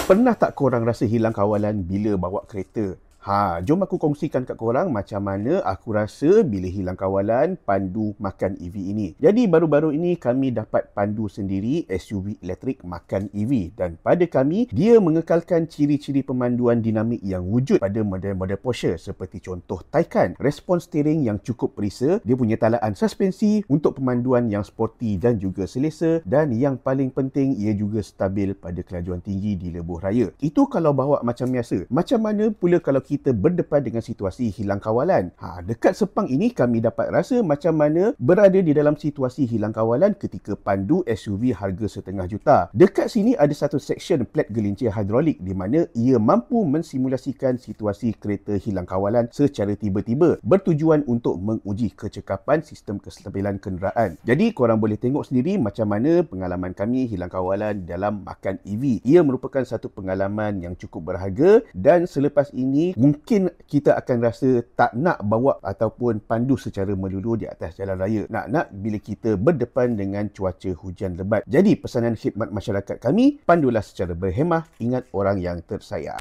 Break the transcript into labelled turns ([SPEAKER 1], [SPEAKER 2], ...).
[SPEAKER 1] Pernah tak korang rasa hilang kawalan bila bawa kereta? Jom aku kongsikan kat korang macam mana aku rasa bila hilang kawalan pandu makan EV ini. Jadi baru-baru ini kami dapat pandu sendiri SUV elektrik makan EV dan pada kami dia mengekalkan ciri-ciri pemanduan dinamik yang wujud pada model-model Porsche seperti contoh Taycan. Respons steering yang cukup perisa, dia punya talaan suspensi untuk pemanduan yang sporty dan juga selesa, dan yang paling penting ia juga stabil pada kelajuan tinggi di lebuh raya. Itu kalau bawa macam biasa. Macam mana pula kalau kita berdepan dengan situasi hilang kawalan? Dekat Sepang ini kami dapat rasa macam mana berada di dalam situasi hilang kawalan ketika pandu SUV harga setengah juta. Dekat sini ada satu seksyen plat gelincir hidrolik di mana ia mampu mensimulasikan situasi kereta hilang kawalan secara tiba-tiba bertujuan untuk menguji kecekapan sistem kestabilan kenderaan. Jadi korang boleh tengok sendiri macam mana pengalaman kami hilang kawalan dalam makan EV. Ia merupakan satu pengalaman yang cukup berharga dan selepas ini mungkin kita akan rasa tak nak bawa ataupun pandu secara melulu di atas jalan raya. Nak bila kita berdepan dengan cuaca hujan lebat. Jadi pesanan khidmat masyarakat kami, pandulah secara berhemah, ingat orang yang tersayang.